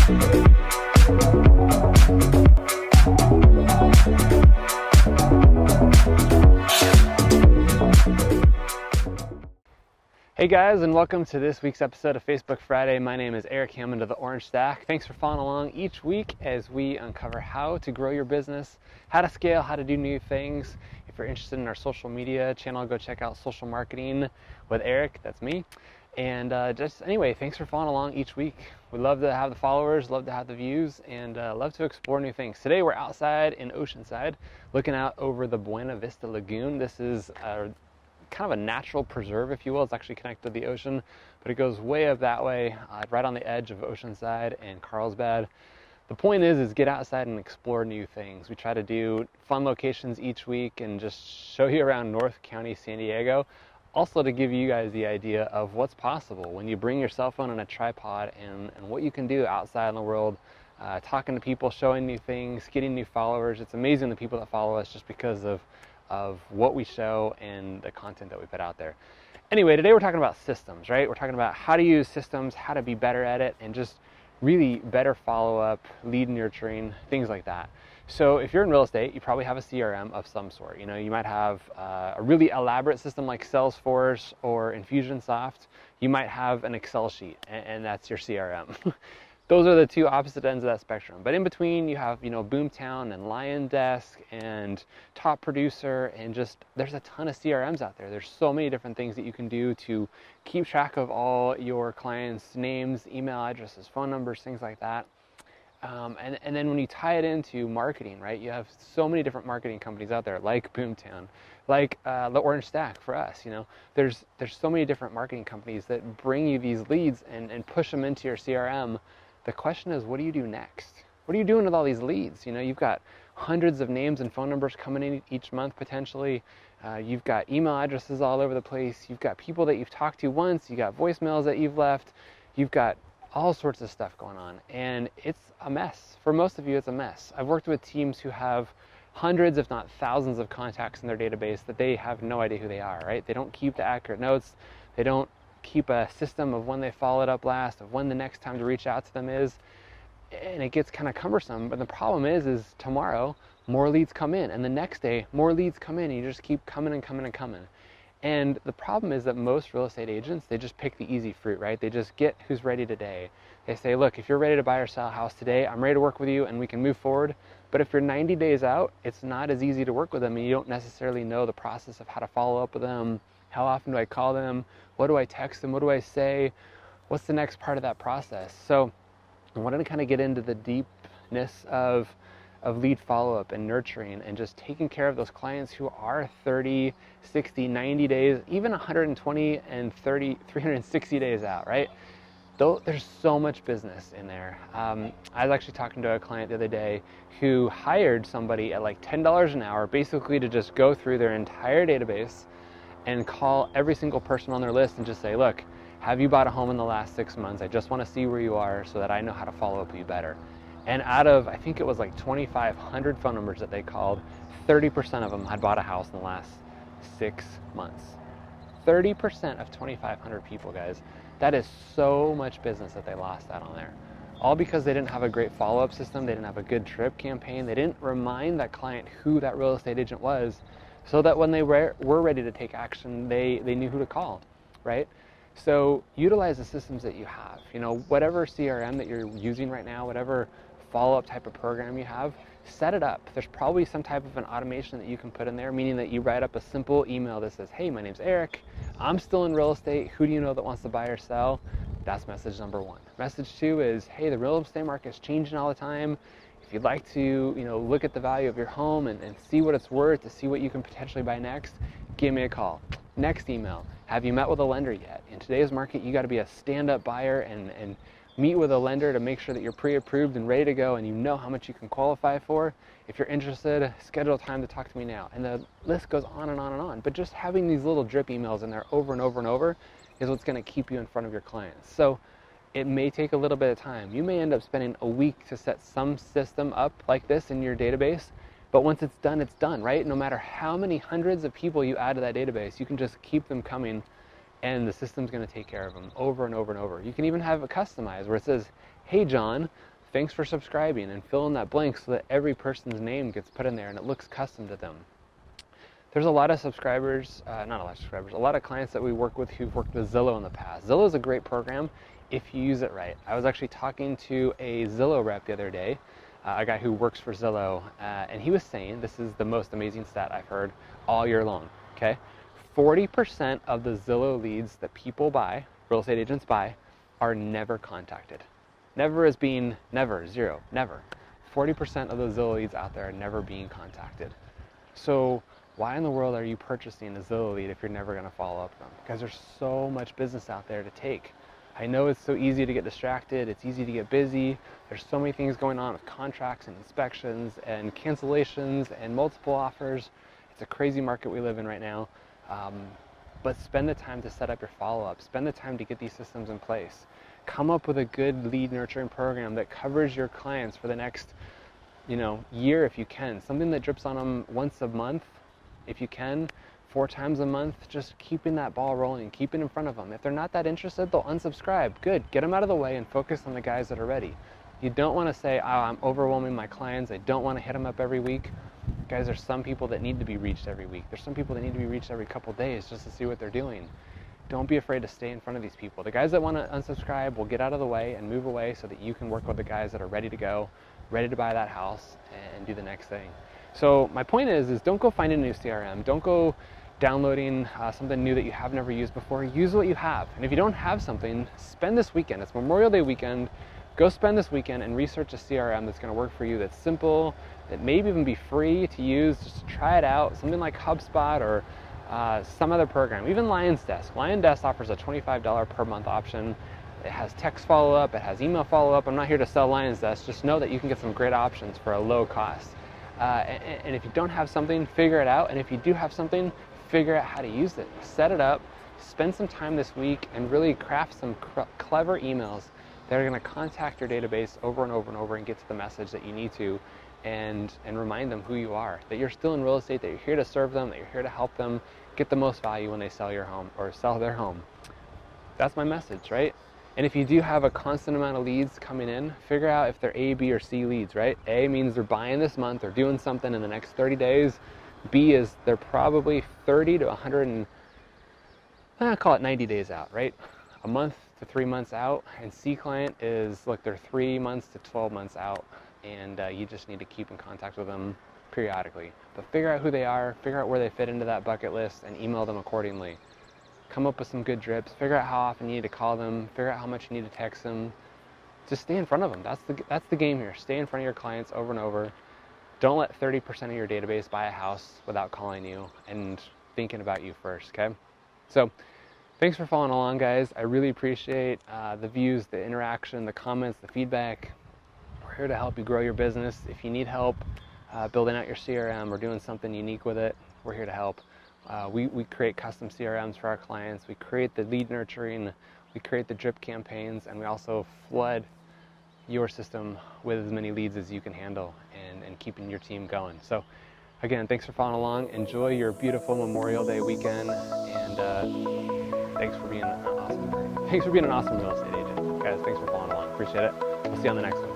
Hey guys, and welcome to this week's episode of Facebook Friday. My name is Eric Hammond of the Orange Stack. Thanks for following along each week as we uncover how to grow your business, how to scale, how to do new things. If you're interested in our social media channel, go check out Social Marketing with Eric. That's me. And anyway, thanks for following along each week. We love to have the followers, love to have the views, and love to explore new things. Today we're outside in Oceanside, looking out over the Buena Vista Lagoon. This is kind of a natural preserve, if you will. It's actually connected to the ocean, but it goes way up that way, right on the edge of Oceanside and Carlsbad. The point is get outside and explore new things. We try to do fun locations each week and just show you around North County, San Diego. Also to give you guys the idea of what's possible when you bring your cell phone and a tripod and what you can do outside in the world, talking to people, showing new things, getting new followers. It's amazing the people that follow us just because of what we show and the content that we put out there. Anyway, today we're talking about systems, right? We're talking about how to use systems, how to be better at it, and just really better follow-up, lead nurturing, things like that. So if you're in real estate, you probably have a CRM of some sort. You know, you might have a really elaborate system like Salesforce or Infusionsoft. You might have an Excel sheet, and that's your CRM. Those are the two opposite ends of that spectrum. But in between, you have, Boomtown and Lion Desk and Top Producer, and just there's a ton of CRMs out there. There's so many different things that you can do to keep track of all your clients' names, email addresses, phone numbers, things like that. And then when you tie it into marketing, right, you have so many different marketing companies out there, like Boomtown, like the Orange Stack for us. There's so many different marketing companies that bring you these leads and push them into your CRM. The question is, what do you do next? What are you doing with all these leads? You've got hundreds of names and phone numbers coming in each month potentially. You've got email addresses all over the place. You've got people that you've talked to once. You've got voicemails that you've left. You've got all sorts of stuff going on. And it's a mess. For most of you, it's a mess. I've worked with teams who have hundreds, if not thousands, of contacts in their database that they have no idea who they are, right? They don't keep the accurate notes. They don't keep a system of when they followed up last, of when the next time to reach out to them is, and it gets kind of cumbersome. But the problem is tomorrow more leads come in, and the next day more leads come in, and you just keep coming and coming and coming. And the problem is that most real estate agents, they just pick the easy fruit, right? They just get who's ready today. They say, look, if you're ready to buy or sell a house today, I'm ready to work with you and we can move forward. But if you're 90 days out, it's not as easy to work with them, and you don't necessarily know the process of how to follow up with them. How often do I call them? What do I text them? What do I say? What's the next part of that process? So I wanted to kind of get into the deepness of lead follow-up and nurturing and just taking care of those clients who are 30, 60, 90 days, even 120 and 30, 360 days out, right? Though there's so much business in there. I was actually talking to a client the other day who hired somebody at like $10 an hour basically to just go through their entire database and call every single person on their list and just say, look, have you bought a home in the last 6 months? I just want to see where you are so that I know how to follow up with you better. And out of, I think it was like 2,500 phone numbers that they called, 30% of them had bought a house in the last 6 months. 30% of 2,500 people, guys. That is so much business that they lost out on there. All because they didn't have a great follow-up system. They didn't have a good drip campaign. They didn't remind that client who that real estate agent was, so that when they were ready to take action, they knew who to call, right? So utilize the systems that you have. Whatever CRM that you're using right now, whatever follow-up type of program you have, set it up. There's probably some type of an automation that you can put in there, meaning that you write up a simple email that says, hey, my name's Eric. I'm still in real estate. Who do you know that wants to buy or sell? That's message number one. Message two is, hey, the real estate market is changing all the time. If you'd like to, look at the value of your home and see what it's worth, to see what you can potentially buy next, give me a call. Next email, have you met with a lender yet? In today's market, you got to be a stand-up buyer and meet with a lender to make sure that you're pre-approved and ready to go and you know how much you can qualify for. If you're interested, schedule a time to talk to me now. And the list goes on and on and on. But just having these little drip emails in there over and over and over is what's going to keep you in front of your clients. So it may take a little bit of time. You may end up spending a week to set some system up like this in your database, but once it's done, right? No matter how many hundreds of people you add to that database, you can just keep them coming and the system's going to take care of them over and over and over. You can even have it customized where it says, hey John, thanks for subscribing, and fill in that blank so that every person's name gets put in there and it looks custom to them. There's a lot of subscribers, not a lot of subscribers, a lot of clients that we work with who've worked with Zillow in the past. Zillow is a great program if you use it right. I was actually talking to a Zillow rep the other day, a guy who works for Zillow, and he was saying, this is the most amazing stat I've heard all year long, okay? 40% of the Zillow leads that people buy, real estate agents buy, are never contacted. Never as being never, zero, never. 40% of those Zillow leads out there are never being contacted. So why in the world are you purchasing a Zillow lead if you're never going to follow up with them? Because there's so much business out there to take. I know it's so easy to get distracted, it's easy to get busy, there's so many things going on with contracts and inspections and cancellations and multiple offers. It's a crazy market we live in right now. But spend the time to set up your follow-up, spend the time to get these systems in place. Come up with a good lead nurturing program that covers your clients for the next, year if you can. Something that drips on them once a month, if you can, 4 times a month, just keeping that ball rolling, keeping in front of them. If they're not that interested, they'll unsubscribe. Good, get them out of the way and focus on the guys that are ready. You don't want to say, oh, I'm overwhelming my clients, I don't want to hit them up every week. Guys, there's some people that need to be reached every week. There's some people that need to be reached every couple days just to see what they're doing. Don't be afraid to stay in front of these people. The guys that want to unsubscribe will get out of the way and move away so that you can work with the guys that are ready to go, ready to buy that house and do the next thing. So my point is don't go find a new CRM. Don't go downloading something new that you have never used before. Use what you have. And if you don't have something, spend this weekend. It's Memorial Day weekend. Go spend this weekend and research a CRM that's going to work for you, that's simple, that maybe even be free to use, just to try it out. Something like HubSpot or some other program, even Lion's Desk. Lion's Desk offers a $25 per month option. It has text follow-up, it has email follow-up. I'm not here to sell Lion's Desk, just know that you can get some great options for a low cost. And if you don't have something, figure it out. And if you do have something, figure out how to use it. Set it up, spend some time this week, and really craft some clever emails that are going to contact your database over and over and over and get to the message that you need to, and remind them who you are, that you're still in real estate, that you're here to serve them, that you're here to help them get the most value when they sell your home or sell their home. That's my message, right? And if you do have a constant amount of leads coming in, figure out if they're A, B, or C leads, right? A means they're buying this month or doing something in the next 30 days. B is they're probably 30 to 100 and I'll call it 90 days out, right? A month to 3 months out. And C client is, look, they're 3 months to 12 months out, and you just need to keep in contact with them periodically. But figure out who they are, figure out where they fit into that bucket list, and email them accordingly. Come up with some good drips, figure out how often you need to call them, figure out how much you need to text them. Just stay in front of them. That's the game here. Stay in front of your clients over and over. Don't let 30% of your database buy a house without calling you and thinking about you first, okay? So thanks for following along, guys. I really appreciate the views, the interaction, the comments, the feedback. We're here to help you grow your business. If you need help building out your CRM or doing something unique with it, we're here to help. We create custom CRMs for our clients. We create the lead nurturing, we create the drip campaigns, and we also flood your system with as many leads as you can handle and keeping your team going. So again, thanks for following along. Enjoy your beautiful Memorial Day weekend, and thanks for being an awesome real estate agent. Guys, thanks for following along. Appreciate it. We'll see you on the next one.